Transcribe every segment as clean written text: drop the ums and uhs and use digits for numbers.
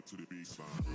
to the baseline.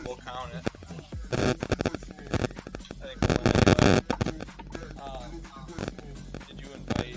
We'll count it. I think we'll did you invite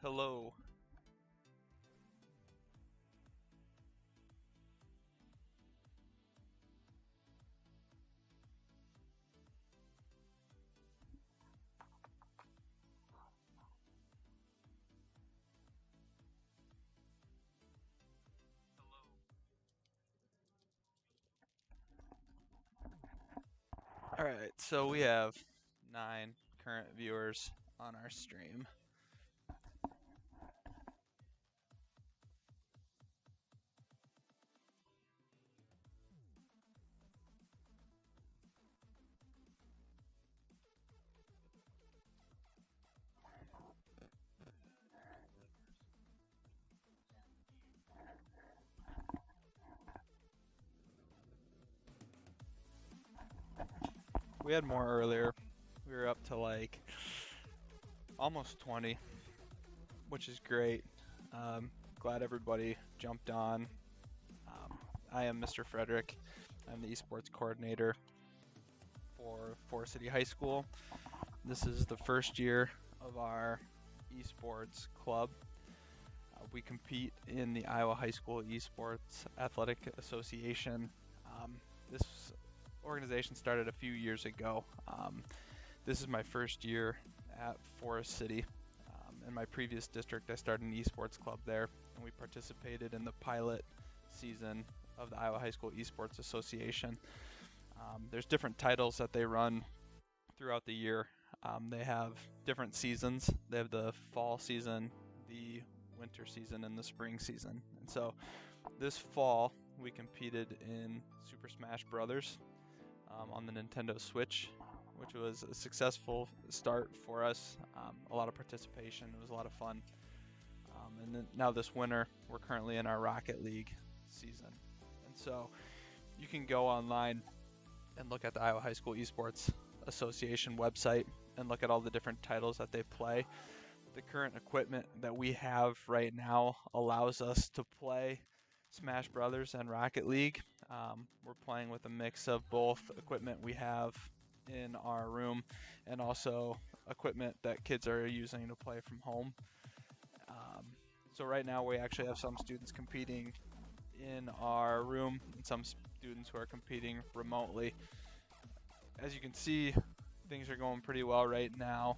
Hello. All right, so we have 9 current viewers on our stream. We had more earlier. We were up to like almost 20, which is great. Glad everybody jumped on. I am Mr. Frederick. I'm the esports coordinator for Forest City High School. This is the first year of our esports club. We compete in the Iowa High School Esports Athletic Association. This organization started a few years ago. This is my first year at Forest City. In my previous district, I started an esports club there, and we participated in the pilot season of the Iowa High School Esports Association. There's different titles that they run throughout the year. They have different seasons. They have the fall season, the winter season, and the spring season. And so this fall, we competed in Super Smash Brothers on the Nintendo Switch, which was a successful start for us. A lot of participation. It was a lot of fun. And then now this winter, we're currently in our Rocket League season. And so you can go online and look at the Iowa High School Esports Association website and look at all the different titles that they play. The current equipment that we have right now allows us to play Smash Brothers and Rocket League. We're playing with a mix of both equipment we have in our room and also equipment that kids are using to play from home. So right now we actually have some students competing in our room and some students who are competing remotely. As you can see, things are going pretty well right now.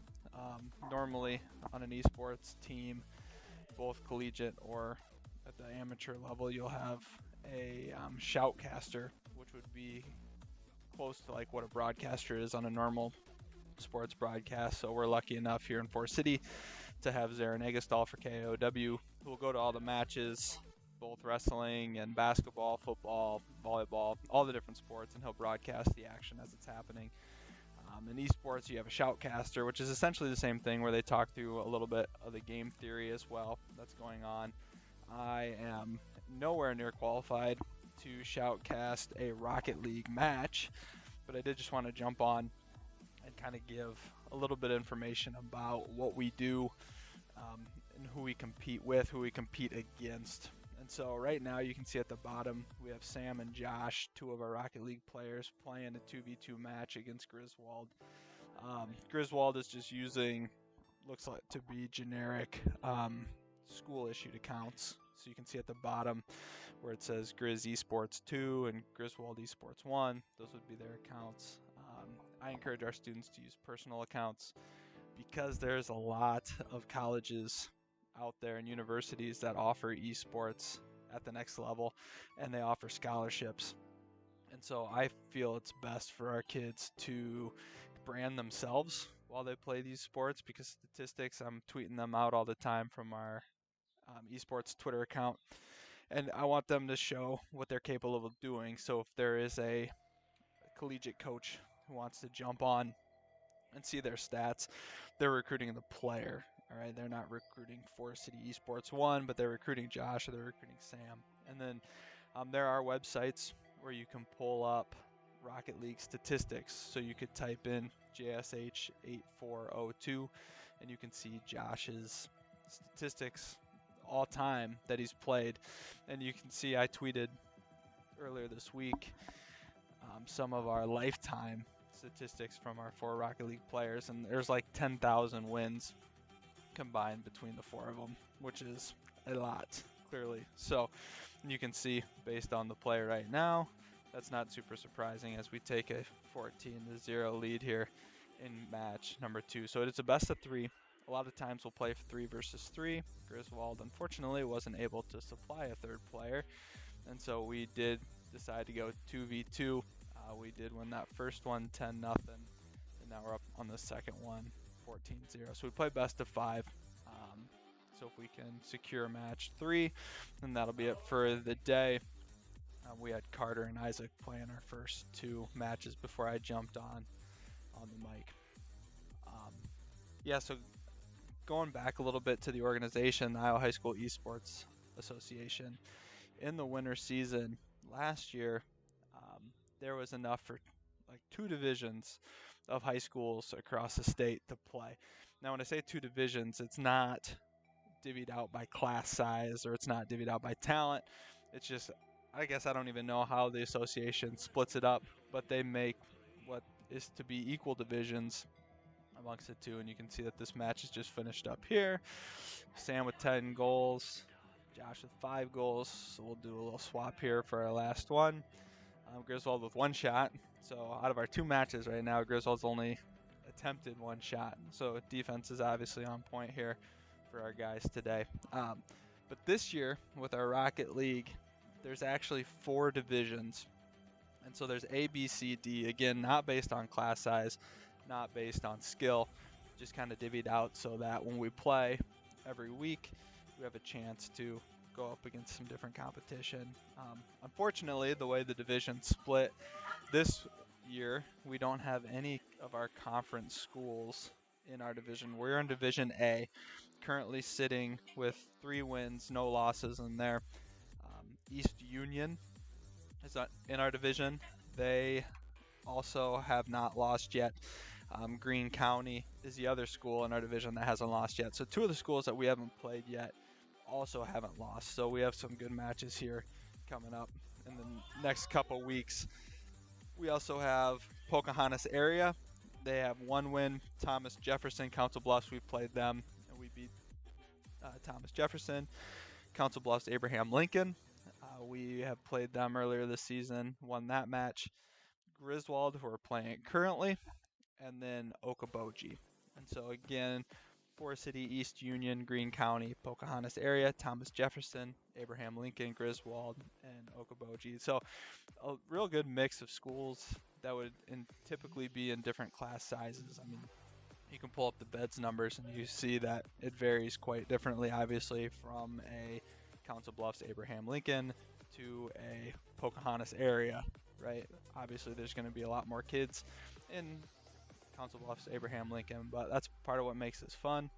Normally on an esports team, both collegiate or at the amateur level, you'll have a shoutcaster, which would be close to like what a broadcaster is on a normal sports broadcast. So we're lucky enough here in Forest City to have Zarin Egestal for KOW, who will go to all the matches, both wrestling and basketball, football, volleyball, all the different sports, and he'll broadcast the action as it's happening. In esports, you have a shoutcaster, which is essentially the same thing, where they talk through a little bit of the game theory as well that's going on. I am nowhere near qualified to shoutcast a Rocket League match, but I did just want to jump on and kind of give a little bit of information about what we do and who we compete with, who we compete against. And so right now you can see at the bottom we have Sam and Josh, two of our Rocket League players, playing a 2v2 match against Griswold. Griswold is just using, looks like to be generic school issued accounts. So you can see at the bottom where it says Grizz Esports 2 and Griswold Esports 1. Those would be their accounts. I encourage our students to use personal accounts because there's a lot of colleges out there and universities that offer esports at the next level, and they offer scholarships. And so I feel it's best for our kids to brand themselves while they play these sports, because statistics, I'm tweeting them out all the time from our esports Twitter account, and I want them to show what they're capable of doing. So if there is a collegiate coach who wants to jump on and see their stats, they're recruiting the player. All right, they're not recruiting Forest City Esports 1, but they're recruiting Josh or they're recruiting Sam. And then there are websites where you can pull up Rocket League statistics. So you could type in JSH8402 and you can see Josh's statistics all time that he's played. And you can see I tweeted earlier this week some of our lifetime statistics from our 4 Rocket League players, and there's like 10,000 wins combined between the 4 of them, which is a lot, clearly. So you can see based on the play right now, that's not super surprising as we take a 14-0 lead here in match number 2. So it is a best of 3. A lot of times we'll play 3 versus 3. Griswold unfortunately wasn't able to supply a third player, and so we did decide to go 2v2. We did win that first one 10-0, and now we're up on the second one 14-0. So we play best of 5. So if we can secure match 3, then that'll be it for the day. We had Carter and Isaac playing our first 2 matches before I jumped on the mic. Yeah, so going back a little bit to the organization, the Iowa High School Esports Association, in the winter season last year, there was enough for like 2 divisions of high schools across the state to play. Now, when I say 2 divisions, it's not divvied out by class size, or it's not divvied out by talent. It's just, I guess I don't even know how the association splits it up, but they make what is to be equal divisions amongst the 2, and you can see that this match is just finished up here. Sam with 10 goals, Josh with 5 goals, so we'll do a little swap here for our last one. Griswold with 1 shot. So out of our 2 matches right now, Griswold's only attempted 1 shot. So defense is obviously on point here for our guys today. But this year with our Rocket League, there's actually 4 divisions. And so there's A, B, C, D. Again, not based on class size, not based on skill, just kind of divvied out so that when we play every week, we have a chance to go up against some different competition. Unfortunately, the way the division split this year, we don't have any of our conference schools in our division. We're in Division A, currently sitting with 3 wins, no losses in there. East Union is in our division. They also have not lost yet. Greene County is the other school in our division that hasn't lost yet. So 2 of the schools that we haven't played yet also haven't lost. So we have some good matches here coming up in the next couple weeks. We also have Pocahontas area. They have 1 win. Thomas Jefferson, Council Bluffs, we played them and we beat Thomas Jefferson. Council Bluffs, Abraham Lincoln. We have played them earlier this season, won that match. Griswold, who are playing currently, and then Okoboji. And so again, Forest City, East Union, Greene County, Pocahontas area, Thomas Jefferson, Abraham Lincoln, Griswold, and Okoboji. So a real good mix of schools that would typically be in different class sizes. I mean, you can pull up the beds numbers and you see that it varies quite differently, obviously, from a Council Bluffs, Abraham Lincoln to a Pocahontas area, right? Obviously, there's going to be a lot more kids in Council Bluffs, Abraham Lincoln, but that's part of what makes this fun,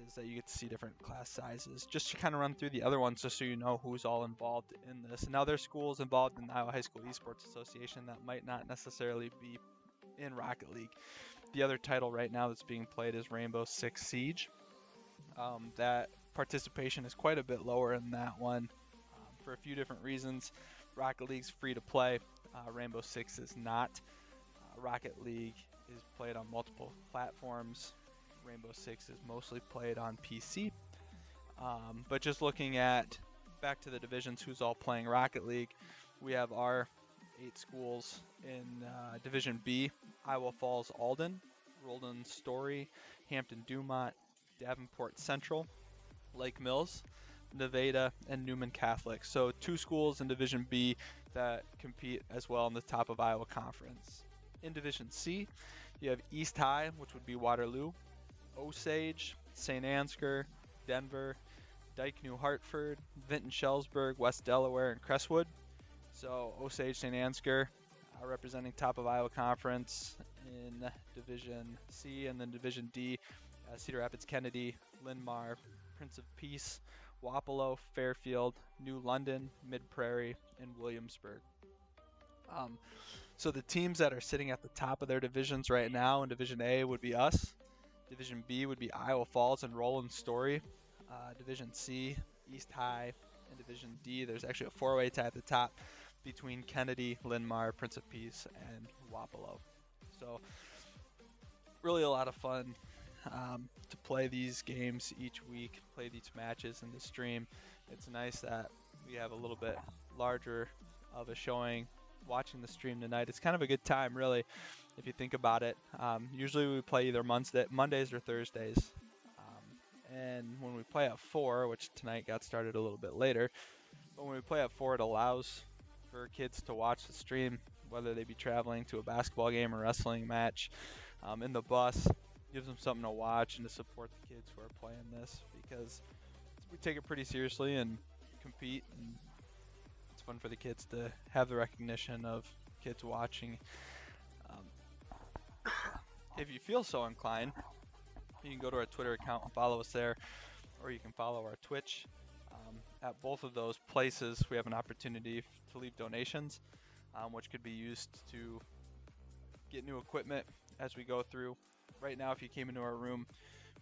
is that you get to see different class sizes. Just to kind of run through the other ones just so you know who's all involved in this. And now there's schools involved in the Iowa High School Esports Association that might not necessarily be in Rocket League. The other title right now that's being played is Rainbow Six Siege. That participation is quite a bit lower in that one for a few different reasons. Rocket League's free to play. Rainbow Six is not. Rocket League is played on multiple platforms. Rainbow Six is mostly played on PC. But just looking at back to the divisions, who's all playing Rocket League, we have our 8 schools in Division B: Iowa Falls Alden, Roldan Story, Hampton Dumont, Davenport Central, Lake Mills, Nevada, and Newman Catholic. So 2 schools in Division B that compete as well in the top of Iowa Conference. In Division C, you have East High, which would be Waterloo, Osage, St. Ansgar, Denver, Dike New Hartford, Vinton Shellsburg, West Delaware, and Crestwood. So Osage, St. Ansgar representing top of Iowa Conference in Division C, and then Division D, Cedar Rapids, Kennedy, Linn-Mar, Prince of Peace, Wapello, Fairfield, New London, Mid Prairie, and Williamsburg. So the teams that are sitting at the top of their divisions right now in Division A would be us. Division B would be Iowa Falls and Roldan Story. Division C, East High. And Division D, there's actually a 4-way tie at the top between Kennedy, Linn-Mar, Prince of Peace, and Wapello. So really a lot of fun to play these games each week, play these matches in the stream. It's nice that we have a little bit larger of a showing watching the stream tonight. It's kind of a good time, really, if you think about it. Usually we play either Mondays or Thursdays. And when we play at 4, which tonight got started a little bit later, but when we play at 4, it allows for kids to watch the stream, whether they be traveling to a basketball game or wrestling match, in the bus. Gives them something to watch and to support the kids who are playing this, because we take it pretty seriously and compete, and it's fun for the kids to have the recognition of kids watching. If you feel so inclined, you can go to our Twitter account and follow us there, or you can follow our Twitch. At both of those places, we have an opportunity to leave donations, which could be used to get new equipment as we go through. Right now, if you came into our room,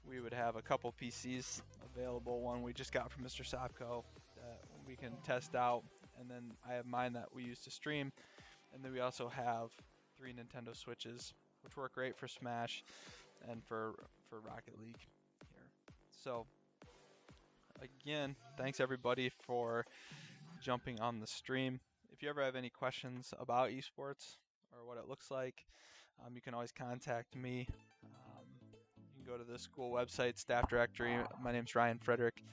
we would have a couple PCs available. One we just got from Mr. Sopko that we can test out, and then I have mine that we use to stream, and then we also have 3 Nintendo Switches, which work great for Smash and for Rocket League here. So again, thanks everybody for jumping on the stream. If you ever have any questions about esports or what it looks like, you can always contact me. You can go to the school website, staff directory. My name's Ryan Frederick,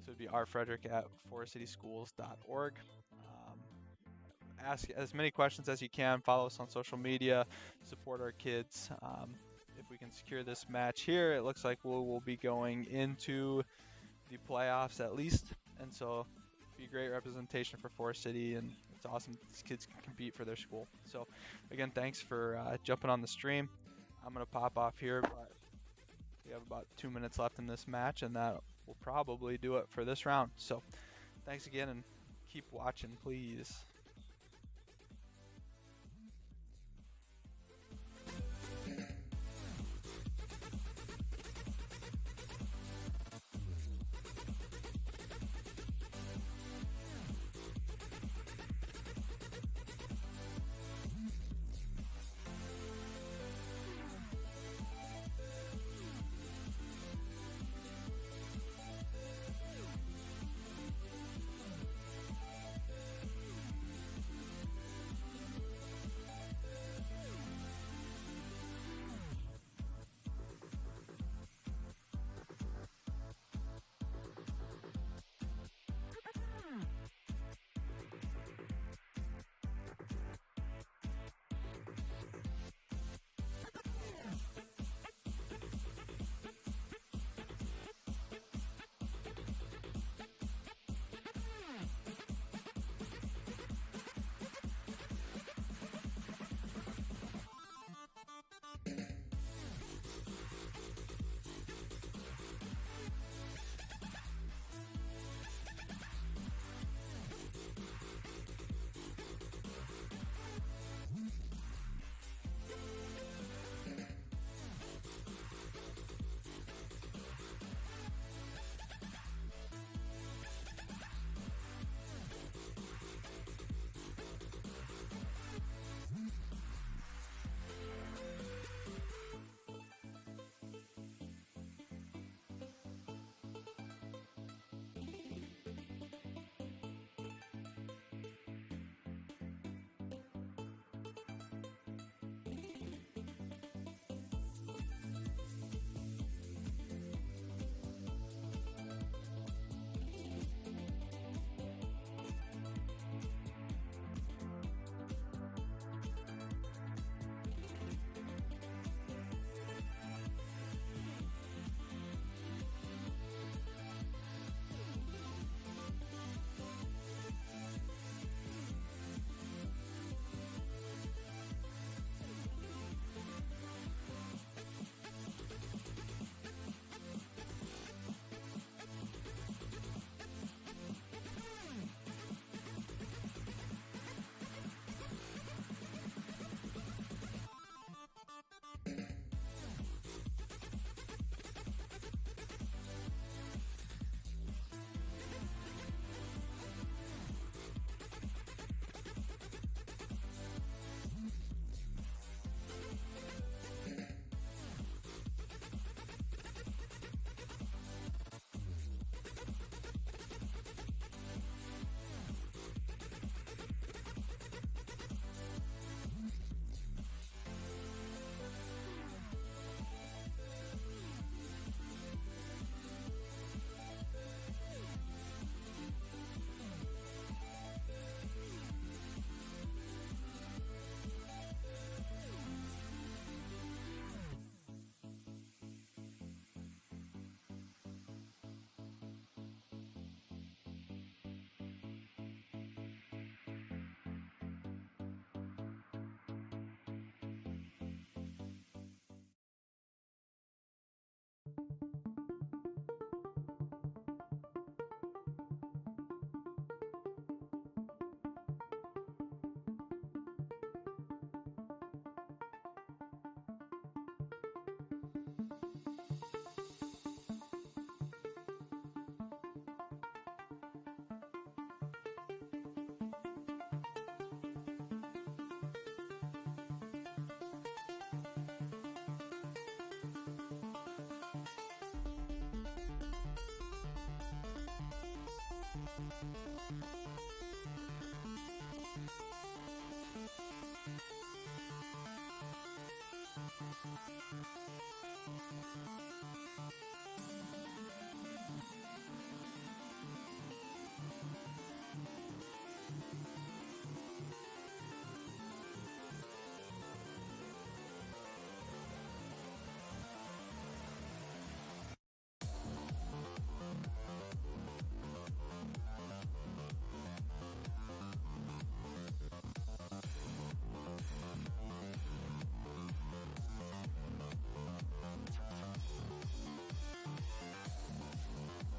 so it'd be rfrederick@forestcityschools.org. Ask as many questions as you can. Follow us on social media. Support our kids. If we can secure this match here, it looks like we'll be going into the playoffs at least, and so it'd be a great representation for Forest City, and it's awesome these kids can compete for their school. So again, thanks for jumping on the stream. I'm gonna pop off here, but we have about 2 minutes left in this match, and that will probably do it for this round. So thanks again, and keep watching, please.